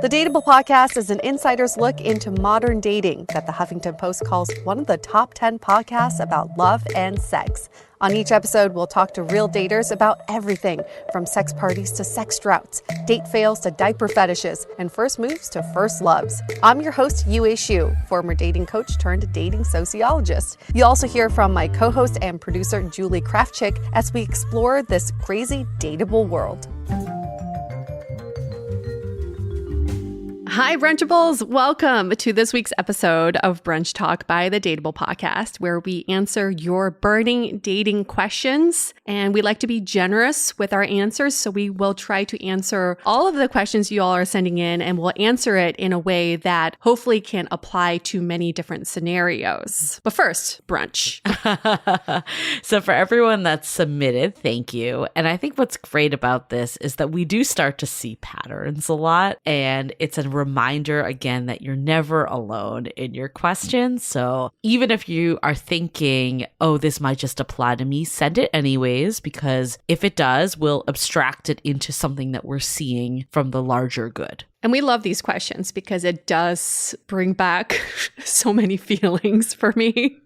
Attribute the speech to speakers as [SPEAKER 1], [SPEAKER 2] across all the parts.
[SPEAKER 1] The Dateable podcast is an insider's look into modern dating that the Huffington Post calls one of the top 10 podcasts about love and sex. On each episode, we'll talk to real daters about everything from sex parties to sex droughts, date fails to diaper fetishes, and first moves to first loves. I'm your host, Yue Xu, former dating coach turned dating sociologist. You'll also hear from my co-host and producer, Julie Krafchick, as we explore this crazy dateable world. Hi, Brunchables. Welcome to this week's episode of Brunch Talk by the Dateable podcast, where we answer your burning dating questions. And we like to be generous with our answers, so we will try to answer all of the questions you all are sending in, and we'll answer it in a way that hopefully can apply to many different scenarios. But first, brunch.
[SPEAKER 2] So for everyone that's submitted, thank you. And I think what's great about this is that we do start to see patterns a lot, and it's a reminder again that you're never alone in your questions. So even if you are thinking, oh, this might just apply to me, send it anyways, because if it does, we'll abstract it into something that we're seeing from the larger good.
[SPEAKER 1] And we love these questions because it does bring back so many feelings for me.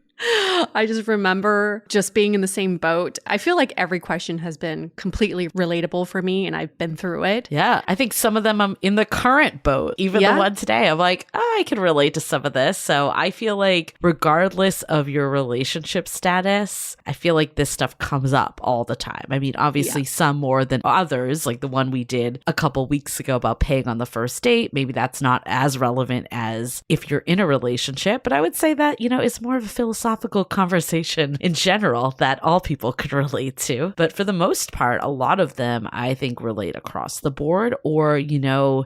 [SPEAKER 1] I just remember just being in the same boat. I feel like every question has been completely relatable for me, and I've been through it.
[SPEAKER 2] Yeah, I think some of them I'm in the current boat. Even the one today, I'm like, I can relate to some of this. So I feel like regardless of your relationship status, I feel like this stuff comes up all the time. I mean, obviously some more than others, like the one we did a couple weeks ago about paying on the first date. Maybe that's not as relevant as if you're in a relationship. But I would say that, it's more of a philosophical conversation in general that all people could relate to. But for the most part, a lot of them, I think, relate across the board, or, you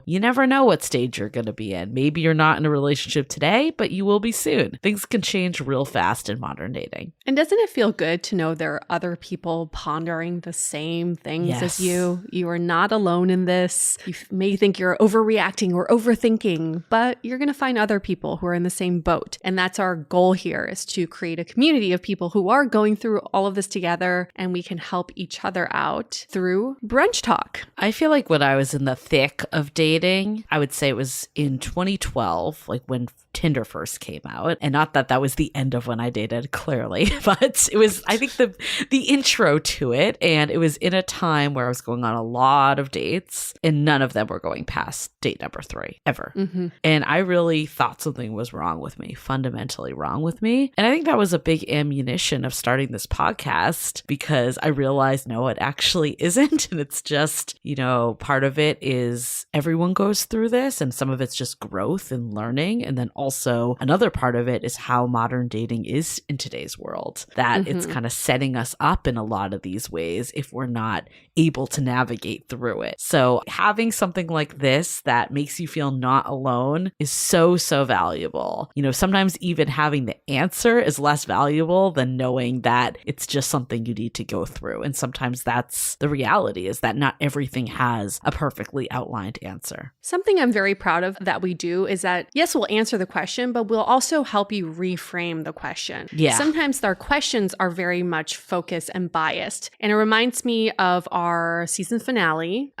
[SPEAKER 2] never know what stage you're going to be in. Maybe you're not in a relationship today, but you will be soon. Things can change real fast in modern dating.
[SPEAKER 1] And doesn't it feel good to know there are other people pondering the same things as you? You are not alone in this. You may think you're overreacting or overthinking, but you're going to find other people who are in the same boat. And that's our goal here, is to create a community of people who are going through all of this together, and we can help each other out through Brunch Talk.
[SPEAKER 2] I feel like when I was in the thick of dating, I would say it was in 2012, like when Tinder first came out. And not that that was the end of when I dated, clearly, but it was, I think, the intro to it. And it was in a time where I was going on a lot of dates, and none of them were going past date number 3 ever. Mm-hmm. And I really thought something was wrong with me, fundamentally wrong with me. And I think that was a big ammunition of starting this podcast, because I realized, no, it actually isn't. And it's just, part of it is everyone goes through this, and some of it's just growth and learning. And then also another part of it is how modern dating is in today's world, that it's kind of setting us up in a lot of these ways if we're not able to navigate through it. So having something like this that makes you feel not alone is so, so valuable. Sometimes even having the answer is less valuable than knowing that it's just something you need to go through. And sometimes that's the reality, is that not everything has a perfectly outlined answer.
[SPEAKER 1] Something I'm very proud of that we do is that, yes, we'll answer the question, but we'll also help you reframe the question.
[SPEAKER 2] Yeah.
[SPEAKER 1] Sometimes our questions are very much focused and biased. And it reminds me of our season finale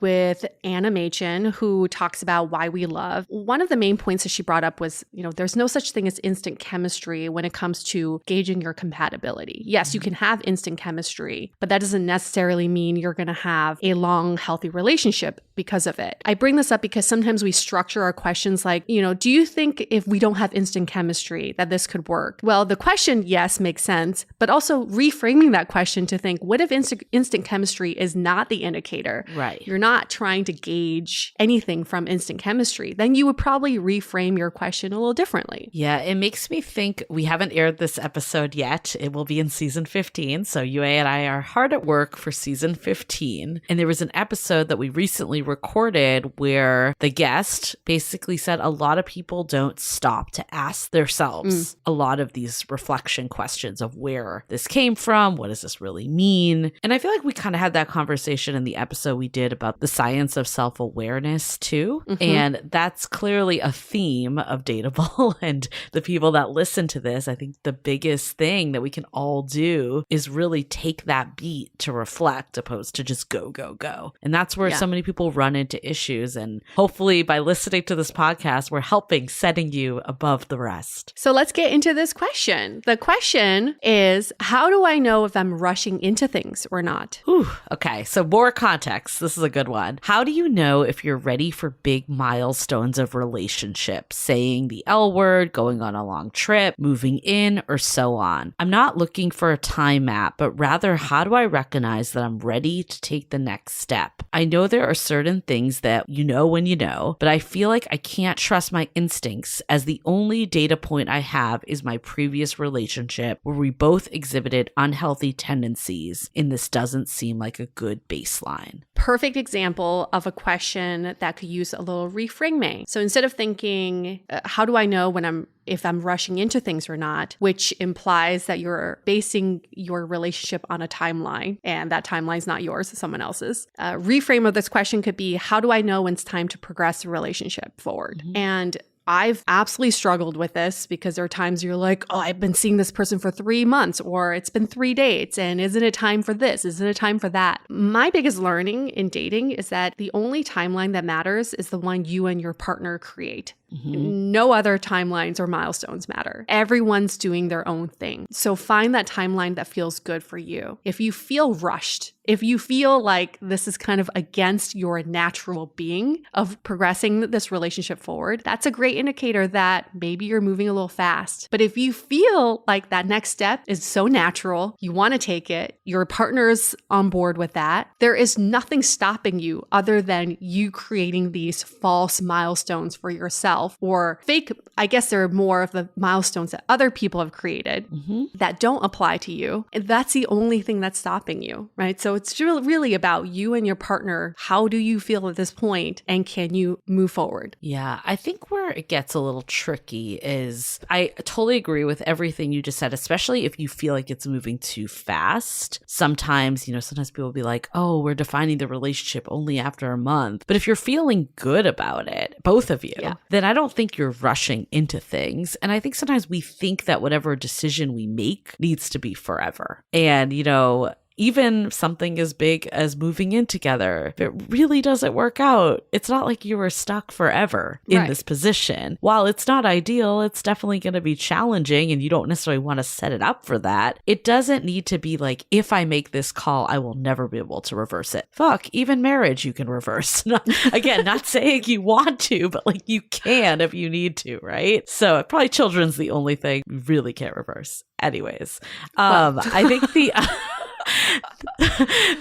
[SPEAKER 1] with Anna Machen, who talks about why we love. One of the main points that she brought up was, there's no such thing as instant chemistry when it comes to gauging your compatibility. Yes, you can have instant chemistry, but that doesn't necessarily mean you're going to have a long, healthy relationship because of it. I bring this up because sometimes we structure our questions like, do you think if we don't have instant chemistry that this could work? Well, the question, yes, makes sense, but also reframing that question to think, what if instant chemistry is not the indicator?
[SPEAKER 2] Right.
[SPEAKER 1] You're not trying to gauge anything from instant chemistry. Then you would probably reframe your question a little differently.
[SPEAKER 2] Yeah, it makes me think, we haven't aired this episode yet. It will be in season 15. So Yue and I are hard at work for season 15. And there was an episode that we recently recorded where the guest basically said a lot of people don't stop to ask themselves a lot of these reflection questions of where this came from, what does this really mean? And I feel like we kind of had that conversation in the episode we did about the science of self-awareness too. Mm-hmm. And that's clearly a theme of Dateable. And the people that listen to this, I think the biggest thing that we can all do is really take that beat to reflect, opposed to just go, go, go. And that's where so many people run into issues. And hopefully by listening to this podcast, we're helping setting you above the rest.
[SPEAKER 1] So let's get into this question. The question is, how do I know if I'm rushing into things or not?
[SPEAKER 2] Ooh, okay. So more context. This is a good one. How do you know if you're ready for big milestones of relationships, saying the L word, going on a long trip, moving in, or so on? I'm not looking for a time map, but rather, how do I recognize that I'm ready to take the next step? I know there are certain things that you know when you know, but I feel like I can't trust my instincts as the only data point I have is my previous relationship where we both exhibited unhealthy tendencies, and this doesn't seem like a good baseline.
[SPEAKER 1] Perfect example of a question that could use a little reframing. So instead of thinking, how do I know if I'm rushing into things or not, which implies that you're basing your relationship on a timeline, and that timeline's not yours, it's someone else's. Reframe of this question could be, how do I know when it's time to progress the relationship forward? Mm-hmm. And I've absolutely struggled with this because there are times you're like, oh, I've been seeing this person for 3 months, or it's been 3 dates, and isn't it time for this? Isn't it time for that? My biggest learning in dating is that the only timeline that matters is the one you and your partner create. Mm-hmm. No other timelines or milestones matter. Everyone's doing their own thing. So find that timeline that feels good for you. If you feel rushed, if you feel like this is kind of against your natural being of progressing this relationship forward, that's a great indicator that maybe you're moving a little fast. But if you feel like that next step is so natural, you want to take it, your partner's on board with that, there is nothing stopping you other than you creating these false milestones for yourself. Or fake, I guess there are more of the milestones that other people have created that don't apply to you. And that's the only thing that's stopping you, right? So it's really about you and your partner. How do you feel at this point, and can you move forward?
[SPEAKER 2] Yeah, I think where it gets a little tricky is I totally agree with everything you just said, especially if you feel like it's moving too fast. Sometimes people will be like, oh, we're defining the relationship only after a month. But if you're feeling good about it, both of you, then I don't think you're rushing into things. And I think sometimes we think that whatever decision we make needs to be forever. And, even something as big as moving in together, if it really doesn't work out, it's not like you were stuck forever in this position. While it's not ideal, it's definitely going to be challenging, and you don't necessarily want to set it up for that. It doesn't need to be like, if I make this call, I will never be able to reverse it. Fuck, even marriage you can reverse. Again, not saying you want to, but like you can if you need to, right? So probably children's the only thing you really can't reverse. Anyways, I think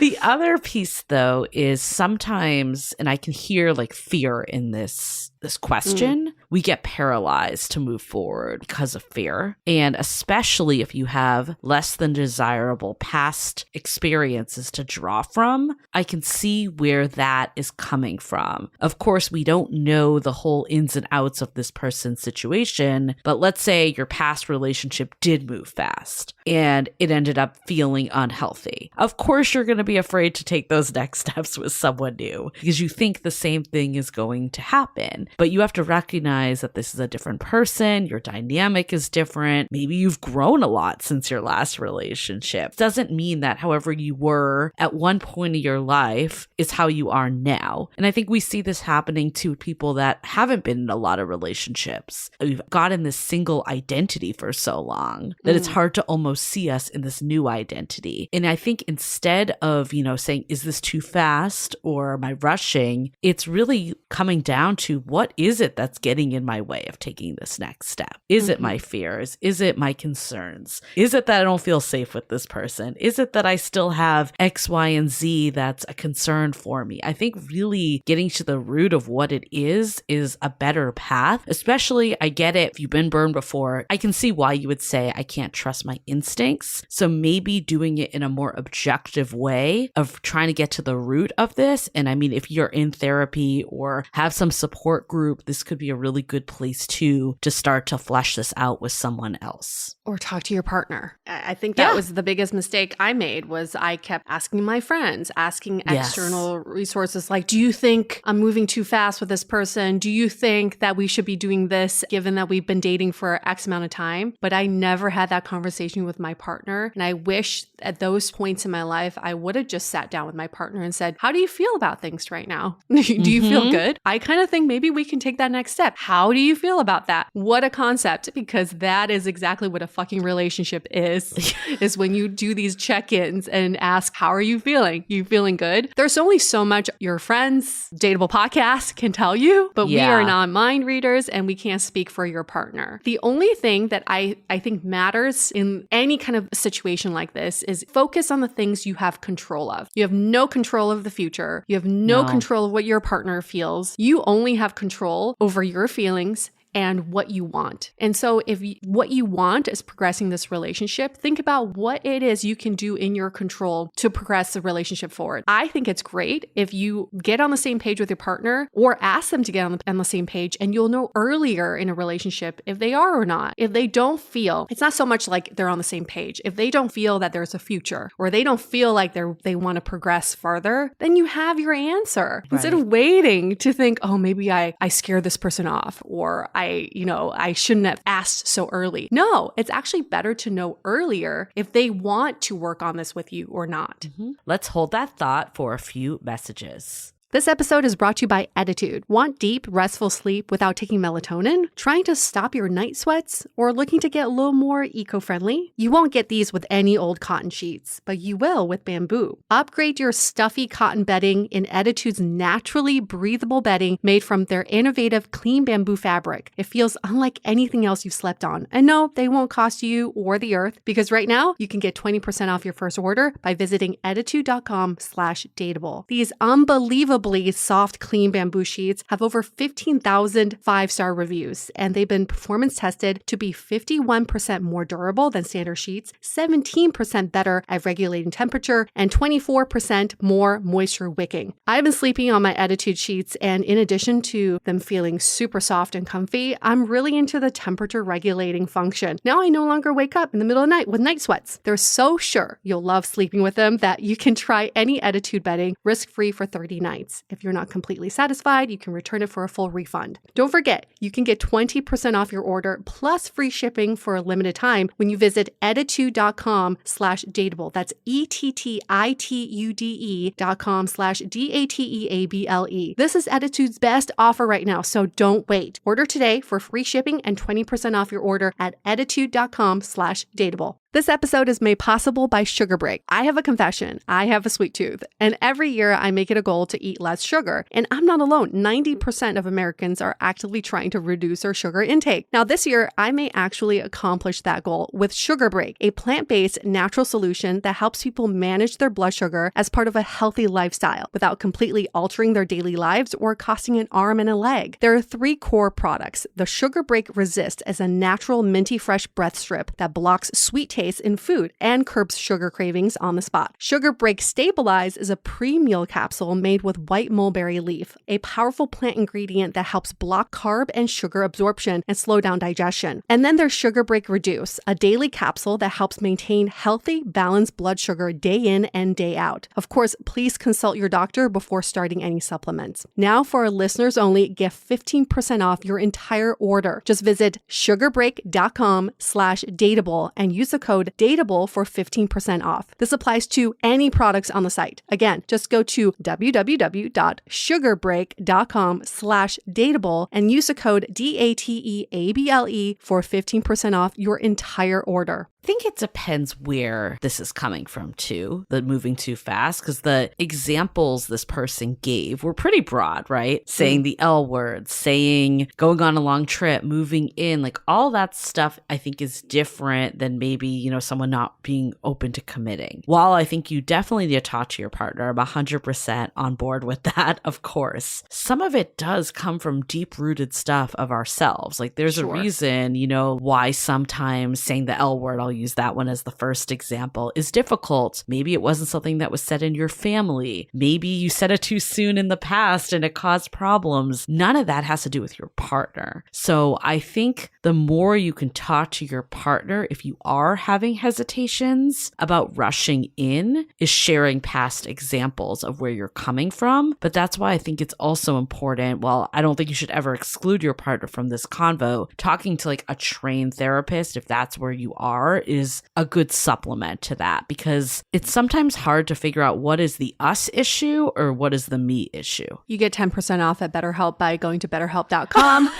[SPEAKER 2] the other piece, though, is sometimes, and I can hear like fear in this question, we get paralyzed to move forward because of fear. And especially if you have less than desirable past experiences to draw from, I can see where that is coming from. Of course, we don't know the whole ins and outs of this person's situation, but let's say your past relationship did move fast and it ended up feeling unhealthy. Of course, you're going to be afraid to take those next steps with someone new because you think the same thing is going to happen. But you have to recognize that this is a different person. Your dynamic is different. Maybe you've grown a lot since your last relationship. It doesn't mean that however you were at one point in your life is how you are now. And I think we see this happening to people that haven't been in a lot of relationships. We've gotten this single identity for so long that it's hard to almost see us in this new identity. And I think instead of, saying, is this too fast or am I rushing? It's really coming down to what is it that's getting in my way of taking this next step? Is it my fears? Is it my concerns? Is it that I don't feel safe with this person? Is it that I still have X, Y, and Z that's a concern for me? I think really getting to the root of what it is a better path. Especially, I get it, if you've been burned before, I can see why you would say, I can't trust my instincts. So maybe doing it in a more objective way of trying to get to the root of this. And I mean, if you're in therapy or have some support group, this could be a really really good place too to start to flesh this out with someone else.
[SPEAKER 1] Or talk to your partner. I think that was the biggest mistake I made was I kept asking my friends, asking external resources like, do you think I'm moving too fast with this person? Do you think that we should be doing this given that we've been dating for X amount of time? But I never had that conversation with my partner. And I wish at those points in my life, I would have just sat down with my partner and said, how do you feel about things right now? Do you feel good? I kind of think maybe we can take that next step. How do you feel about that? What a concept, because that is exactly what a fucking relationship is when you do these check-ins and ask, how are you feeling? You feeling good? There's only so much your friends, Dateable Podcast can tell you, but we are not mind readers and we can't speak for your partner. The only thing that I think matters in any kind of situation like this is focus on the things you have control of. You have no control of the future. You have no control of what your partner feels. You only have control over your feelings and what you want. And so if what you want is progressing this relationship, think about what it is you can do in your control to progress the relationship forward. I think it's great if you get on the same page with your partner or ask them to get on the same page, and you'll know earlier in a relationship if they are or not. If they don't feel, it's not so much like they're on the same page. If they don't feel that there's a future or they don't feel like they want to progress further, then you have your answer. Right. Instead of waiting to think, oh, maybe I scared this person off, or I shouldn't have asked so early. No, it's actually better to know earlier if they want to work on this with you or not.
[SPEAKER 2] Let's hold that thought for a few messages.
[SPEAKER 1] This episode is brought to you by Attitude. Want deep, restful sleep without taking melatonin? Trying to stop your night sweats? Or looking to get a little more eco-friendly? You won't get these with any old cotton sheets, but you will with bamboo. Upgrade your stuffy cotton bedding in Attitude's naturally breathable bedding made from their innovative clean bamboo fabric. It feels unlike anything else you've slept on. And no, they won't cost you or the earth, because right now you can get 20% off your first order by visiting attitude.com/dateable. These unbelievable soft, clean bamboo sheets have over 15,000 five-star reviews, and they've been performance tested to be 51% more durable than standard sheets, 17% better at regulating temperature, and 24% more moisture wicking. I've been sleeping on my Attitude sheets, and in addition to them feeling super soft and comfy, I'm really into the temperature regulating function. Now I no longer wake up in the middle of the night with night sweats. They're so sure you'll love sleeping with them that you can try any Attitude bedding risk-free for 30 nights. If you're not completely satisfied, you can return it for a full refund. Don't forget, you can get 20% off your order plus free shipping for a limited time when you visit attitude.com/dateable. That's ETTITUDE.com/DATEABLE. This is Attitude's best offer right now, so don't wait. Order today for free shipping and 20% off your order at attitude.com/dateable. This episode is made possible by Sugar Break. I have a confession. I have a sweet tooth, and every year I make it a goal to eat less sugar. And I'm not alone. 90% of Americans are actively trying to reduce their sugar intake. Now, this year, I may actually accomplish that goal with Sugar Break, a plant-based natural solution that helps people manage their blood sugar as part of a healthy lifestyle without completely altering their daily lives or costing an arm and a leg. There are 3 core products. The Sugar Break Resist is a natural minty fresh breath strip that blocks sweet taste in food and curbs sugar cravings on the spot. Sugar Break Stabilize is a pre-meal capsule made with white mulberry leaf, a powerful plant ingredient that helps block carb and sugar absorption and slow down digestion. And then there's Sugar Break Reduce, a daily capsule that helps maintain healthy, balanced blood sugar day in and day out. Of course, please consult your doctor before starting any supplements. Now, for our listeners only, get 15% off your entire order. Just visit sugarbreak.com/dateable and use the code DATEABLE for 15% off. This applies to any products on the site. Again, just go to www.sugarbreak.com/dateable and use the code DATEABLE for 15% off your entire order.
[SPEAKER 2] I think it depends where this is coming from too, the moving too fast, because the examples this person gave were pretty broad, right? Saying the L word, saying going on a long trip, moving in, like all that stuff I think is different than maybe someone not being open to committing. While I think you definitely need to talk to your partner, I'm 100% on board with that, of course. Some of it does come from deep-rooted stuff of ourselves. Like there's a reason, why sometimes saying the L word, I'll use that one as the first example, is difficult. Maybe it wasn't something that was said in your family. Maybe you said it too soon in the past and it caused problems. None of that has to do with your partner. So I think the more you can talk to your partner, if you are having hesitations about rushing in, is sharing past examples of where you're coming from. But that's why I think it's also important. Well, I don't think you should ever exclude your partner from this convo. Talking to like a trained therapist, if that's where you are, is a good supplement to that, because it's sometimes hard to figure out what is the us issue or what is the me issue.
[SPEAKER 1] You get 10% off at BetterHelp by going to betterhelp.com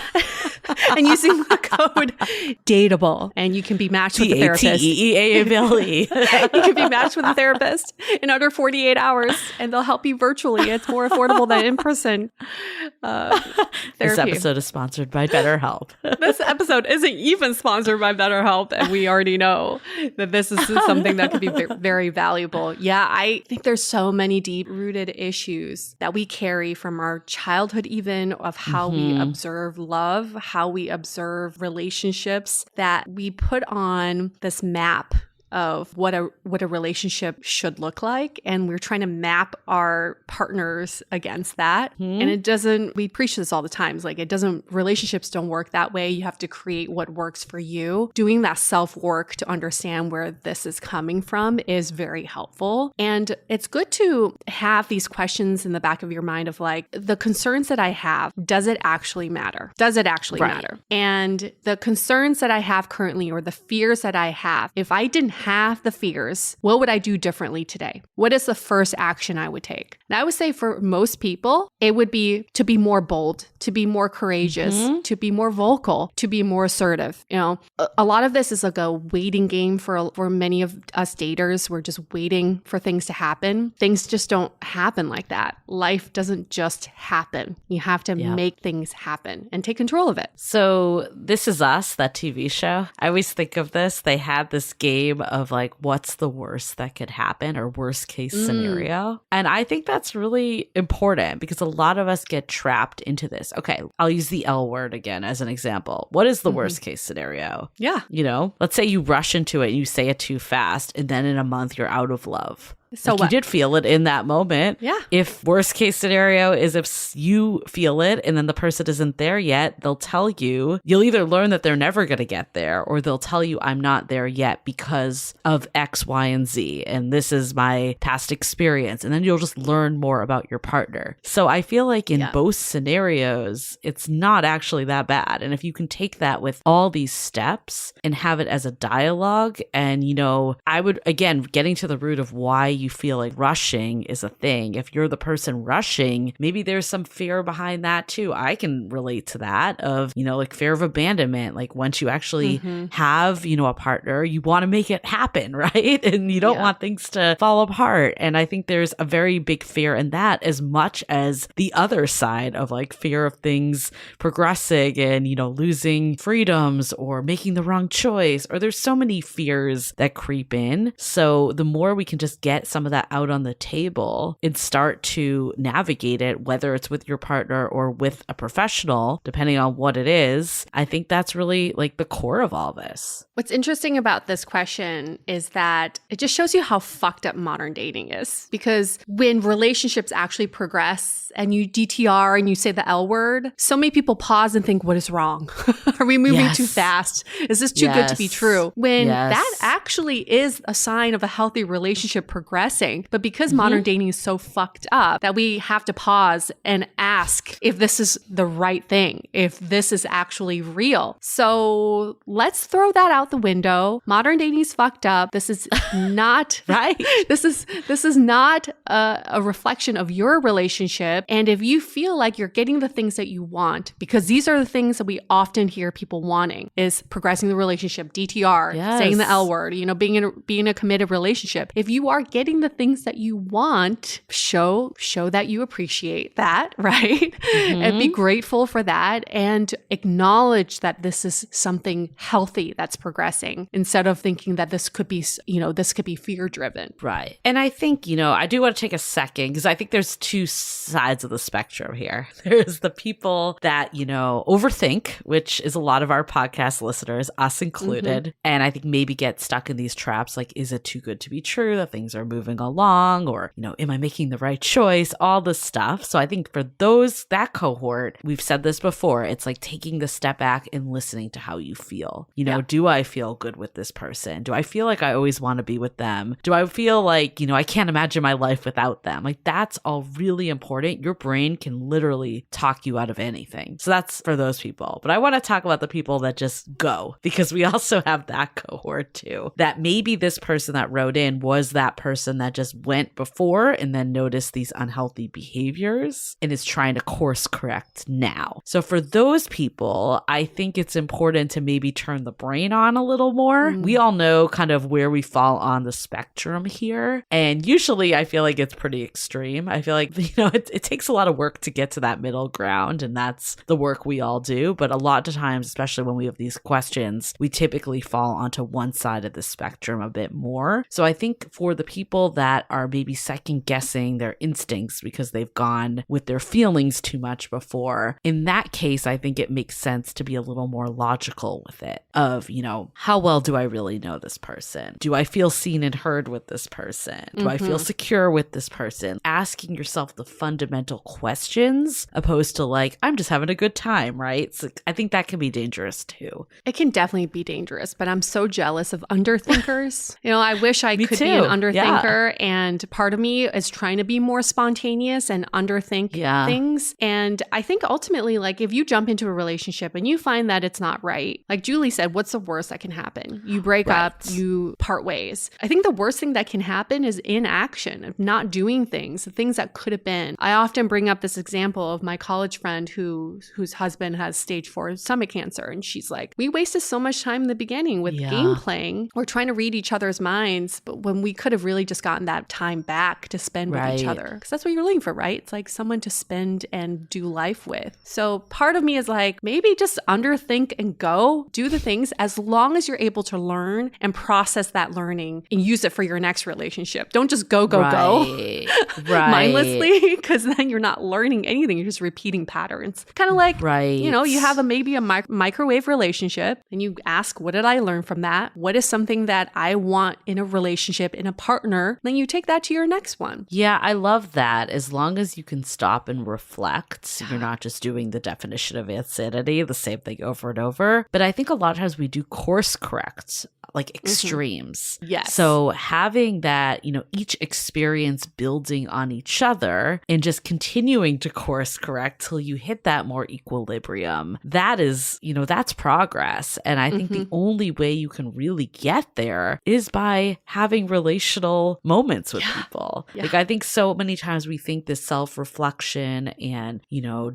[SPEAKER 1] and using the code DATEABLE, and you can be matched with a therapist.
[SPEAKER 2] DATEABLE.
[SPEAKER 1] You can be matched with a therapist in under 48 hours, and they'll help you virtually. It's more affordable than in-person therapy.
[SPEAKER 2] This episode is sponsored by BetterHelp.
[SPEAKER 1] This episode isn't even sponsored by BetterHelp, and we already know that this is something that could be very valuable. Yeah, I think there's so many deep-rooted issues that we carry from our childhood, even of how we observe love, how we observe relationships, that we put on this map of what a relationship should look like, and we're trying to map our partners against that. And it doesn't, we preach this all the time, it's like relationships don't work that way. You have to create what works for you. Doing that self-work to understand where this is coming from is very helpful. And it's good to have these questions in the back of your mind of like, the concerns that I have, does it actually matter? Does it actually matter? And the concerns that I have currently, or the fears that I have, if I didn't have the fears, what would I do differently today? What is the first action I would take? And I would say for most people, it would be to be more bold, to be more courageous, to be more vocal, to be more assertive. A lot of this is like a waiting game for many of us daters. We're just waiting for things to happen. Things just don't happen like that. Life doesn't just happen. You have to make things happen and take control of it.
[SPEAKER 2] So This Is Us, that TV show, I always think of this. They had this game of like, what's the worst that could happen, or worst case scenario. And I think that's really important because a lot of us get trapped into this. Okay, I'll use the L word again as an example. What is the worst case scenario?
[SPEAKER 1] Yeah.
[SPEAKER 2] Let's say you rush into it and you say it too fast, and then in a month you're out of love.
[SPEAKER 1] So
[SPEAKER 2] like, you did feel it in that moment.
[SPEAKER 1] Yeah.
[SPEAKER 2] If worst case scenario is if you feel it and then the person isn't there yet, they'll tell you, you'll either learn that they're never going to get there, or they'll tell you, I'm not there yet because of X, Y, and Z. And this is my past experience. And then you'll just learn more about your partner. So I feel like in both scenarios, it's not actually that bad. And if you can take that with all these steps and have it as a dialogue, and, I would, again, getting to the root of why you feel like rushing is a thing. If you're the person rushing, maybe there's some fear behind that too. I can relate to that of, like fear of abandonment. Like once you actually have, a partner, you want to make it happen, right? And you don't want things to fall apart. And I think there's a very big fear in that, as much as the other side of like fear of things progressing and, losing freedoms or making the wrong choice, or there's so many fears that creep in. So the more we can just get some of that out on the table and start to navigate it, whether it's with your partner or with a professional, depending on what it is, I think that's really like the core of all this.
[SPEAKER 1] What's interesting about this question is that it just shows you how fucked up modern dating is. Because when relationships actually progress and you DTR and you say the L word, so many people pause and think, what is wrong? Are we moving too fast? Is this too good to be true? When that actually is a sign of a healthy relationship progressing. But because modern dating is so fucked up, that we have to pause and ask if this is the right thing, if this is actually real. So let's throw that out the window. Modern dating is fucked up. This is not
[SPEAKER 2] right.
[SPEAKER 1] This is not a reflection of your relationship. And if you feel like you're getting the things that you want, because these are the things that we often hear people wanting, is progressing the relationship, DTR, saying the L word, being in a committed relationship. If you are getting getting the things that you want, show that you appreciate that, right? And be grateful for that and acknowledge that this is something healthy that's progressing instead of thinking that this could be, this could be fear driven.
[SPEAKER 2] Right. And I think, I do want to take a second because I think there's two sides of the spectrum here. There's the people that, overthink, which is a lot of our podcast listeners, us included. And I think maybe get stuck in these traps like, is it too good to be true that things are moving along? Or, am I making the right choice? All this stuff. So I think for that cohort, we've said this before, it's like taking the step back and listening to how you feel. Do I feel good with this person? Do I feel like I always want to be with them? Do I feel like, I can't imagine my life without them? Like that's all really important. Your brain can literally talk you out of anything. So that's for those people. But I want to talk about the people that just go, because we also have that cohort too, that maybe this person that wrote in was that person that just went before and then noticed these unhealthy behaviors and is trying to course correct now. So for those people, I think it's important to maybe turn the brain on a little more. We all know kind of where we fall on the spectrum here. And usually I feel like it's pretty extreme. I feel like, it takes a lot of work to get to that middle ground, and that's the work we all do. But a lot of times, especially when we have these questions, we typically fall onto one side of the spectrum a bit more. So I think for the people that are maybe second guessing their instincts because they've gone with their feelings too much before, in that case, I think it makes sense to be a little more logical with it of, how well do I really know this person? Do I feel seen and heard with this person? Do I feel secure with this person? Asking yourself the fundamental questions opposed to like, I'm just having a good time, right? So I think that can be dangerous too.
[SPEAKER 1] It can definitely be dangerous, but I'm so jealous of underthinkers. I wish I could be an underthinker, and part of me is trying to be more spontaneous and underthink things. And I think ultimately, like if you jump into a relationship and you find that it's not right, like Julie said, what's the worst that can happen? You break up, you part ways. I think the worst thing that can happen is inaction, of not doing things, the things that could have been. I often bring up this example of my college friend whose husband has stage 4 stomach cancer. And she's like, we wasted so much time in the beginning with game playing or trying to read each other's minds, but when we could have really just gotten that time back to spend with each other. Because that's what you're looking for, right? It's like someone to spend and do life with. So part of me is like, maybe just underthink and go, do the things as long as you're able to learn and process that learning and use it for your next relationship. Don't just go mindlessly, because then you're not learning anything. You're just repeating patterns. Kind of like, you have maybe a microwave relationship and you ask, what did I learn from that? What is something that I want in a relationship, in a partner? Then you take that to your next one.
[SPEAKER 2] Yeah, I love that. As long as you can stop and reflect, you're not just doing the definition of insanity, the same thing over and over. But I think a lot of times we do course correct, like extremes.
[SPEAKER 1] Yes.
[SPEAKER 2] So having that, each experience building on each other and just continuing to course correct till you hit that more equilibrium, that is, that's progress. And I think the only way you can really get there is by having relational moments with people. Like I think so many times we think this self-reflection and,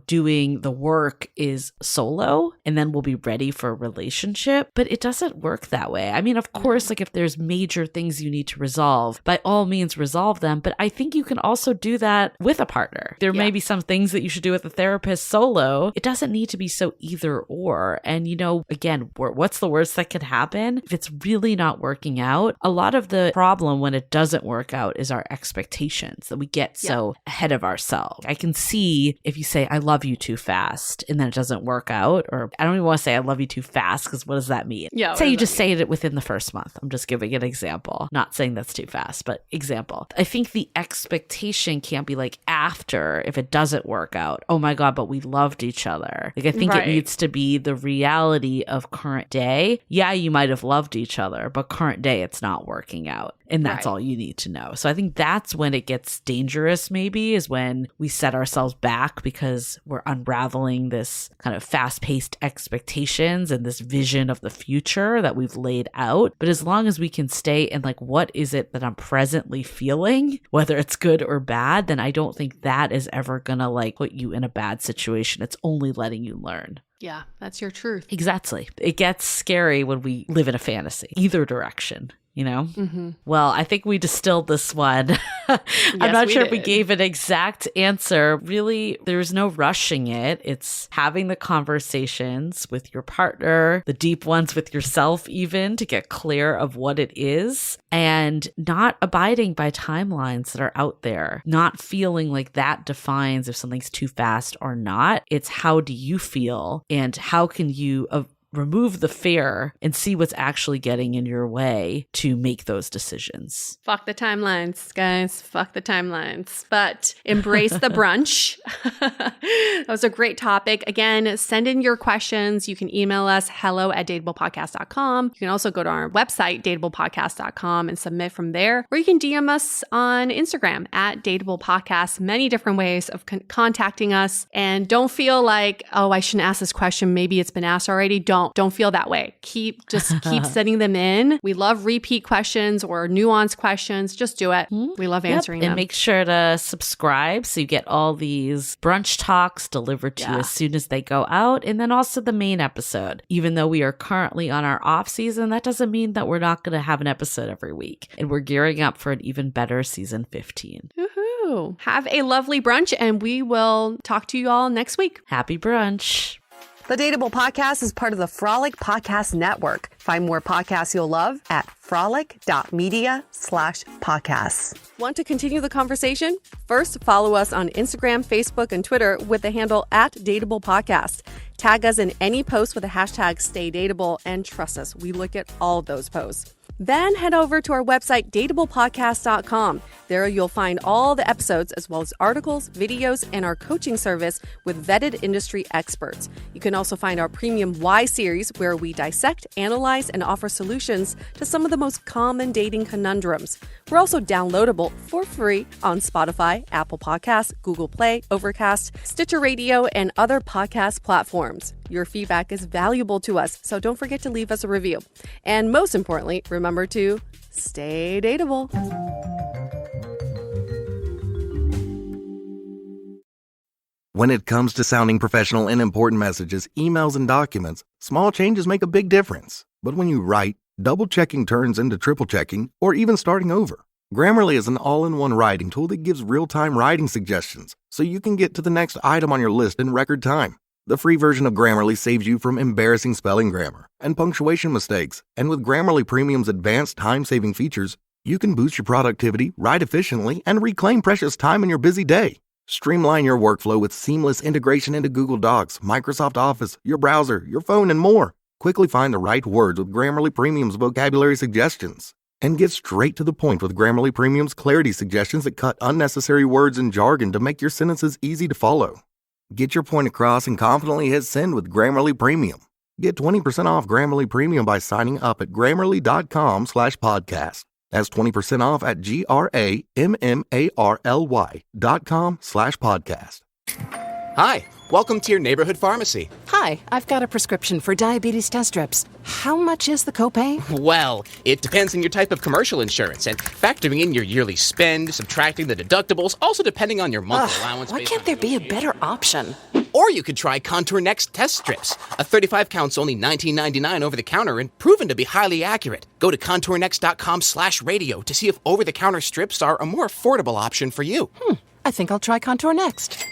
[SPEAKER 2] doing the work is solo and then we'll be ready for a relationship, but it doesn't work that way. I mean, of course, like if there's major things you need to resolve, by all means resolve them. But I think you can also do that with a partner. There may be some things that you should do with a therapist solo. It doesn't need to be so either or. And, again, what's the worst that could happen? If it's really not working out, a lot of the problem when it doesn't work out is our expectations, that we get so ahead of ourselves. I can see if you say, I love you too fast, and then it doesn't work out, or I don't even want to say I love you too fast, because what does that mean? Say you just say it within the first month. I'm just giving an example. Not saying that's too fast, but example. I think the expectation can't be like after, if it doesn't work out, oh my God, but we loved each other. Like I think it needs to be the reality of current day. Yeah, you might have loved each other, but current day, it's not working out. And that's all you need to know. So I think that's when it gets dangerous, maybe, is when we set ourselves back because we're unraveling this kind of fast-paced expectations and this vision of the future that we've laid out. But as long as we can stay in like, what is it that I'm presently feeling, whether it's good or bad, then I don't think that is ever gonna like put you in a bad situation. It's only letting you learn.
[SPEAKER 1] Yeah, that's your truth.
[SPEAKER 2] Exactly. It gets scary when we live in a fantasy, either direction. you know? Well, I think we distilled this one. I'm not sure if we gave an exact answer. Really, there's no rushing it. It's having the conversations with your partner, the deep ones with yourself even, to get clear of what it is, and not abiding by timelines that are out there, not feeling like that defines if something's too fast or not. It's how do you feel and how can you remove the fear and see what's actually getting in your way to make those decisions.
[SPEAKER 1] Fuck the timelines, guys. Fuck the timelines. But embrace the brunch. That was a great topic. Again, send in your questions. You can email us hello@dateablepodcast.com. You can also go to our website, dateablepodcast.com, and submit from there. Or you can DM us on Instagram @dateablepodcast. Many different ways of contacting us. And don't feel like, oh, I shouldn't ask this question. Maybe it's been asked already. Don't feel that way. Keep sending them in. We love repeat questions or nuanced questions. Just do it. We love answering them.
[SPEAKER 2] And make sure to subscribe so you get all these brunch talks delivered to you as soon as they go out. And then also the main episode. Even though we are currently on our off season, that doesn't mean that we're not going to have an episode every week. And we're gearing up for an even better season 15.
[SPEAKER 1] Woohoo. Have a lovely brunch, and we will talk to you all next week.
[SPEAKER 2] Happy brunch.
[SPEAKER 3] The Dateable Podcast is part of the Frolic Podcast Network. Find more podcasts you'll love at frolic.media/podcasts.
[SPEAKER 1] Want to continue the conversation? First, follow us on Instagram, Facebook, and Twitter with the handle @Dateable Podcast. Tag us in any post with the hashtag StayDateable, and trust us, we look at all of those posts. Then head over to our website, dateablepodcast.com. There you'll find all the episodes as well as articles, videos, and our coaching service with vetted industry experts. You can also find our premium Why series where we dissect, analyze, and offer solutions to some of the most common dating conundrums. We're also downloadable for free on Spotify, Apple Podcasts, Google Play, Overcast, Stitcher Radio, and other podcast platforms. Your feedback is valuable to us, so don't forget to leave us a review. And most importantly, remember to stay dateable.
[SPEAKER 4] When it comes to sounding professional in important messages, emails, and documents, small changes make a big difference. But when you write, double-checking turns into triple-checking or even starting over. Grammarly is an all-in-one writing tool that gives real-time writing suggestions, so you can get to the next item on your list in record time. The free version of Grammarly saves you from embarrassing spelling grammar and punctuation mistakes. And with Grammarly Premium's advanced time-saving features, you can boost your productivity, write efficiently, and reclaim precious time in your busy day. Streamline your workflow with seamless integration into Google Docs, Microsoft Office, your browser, your phone, and more. Quickly find the right words with Grammarly Premium's vocabulary suggestions. And get straight to the point with Grammarly Premium's clarity suggestions that cut unnecessary words and jargon to make your sentences easy to follow. Get your point across and confidently hit send with Grammarly Premium. Get 20% off Grammarly Premium by signing up at Grammarly.com/podcast. That's 20% off at GRAMMARLY.com/podcast.
[SPEAKER 5] Hi, welcome to your neighborhood pharmacy.
[SPEAKER 6] Hi, I've got a prescription for diabetes test strips. How much is the copay?
[SPEAKER 5] Well, it depends on your type of commercial insurance and factoring in your yearly spend, subtracting the deductibles, also depending on your monthly allowance.
[SPEAKER 6] Why can't there be a better option?
[SPEAKER 5] Or you could try Contour Next test strips. A 35 count's only $19.99 over the counter and proven to be highly accurate. Go to contournext.com/radio to see if over-the-counter strips are a more affordable option for you.
[SPEAKER 6] I think I'll try Contour Next.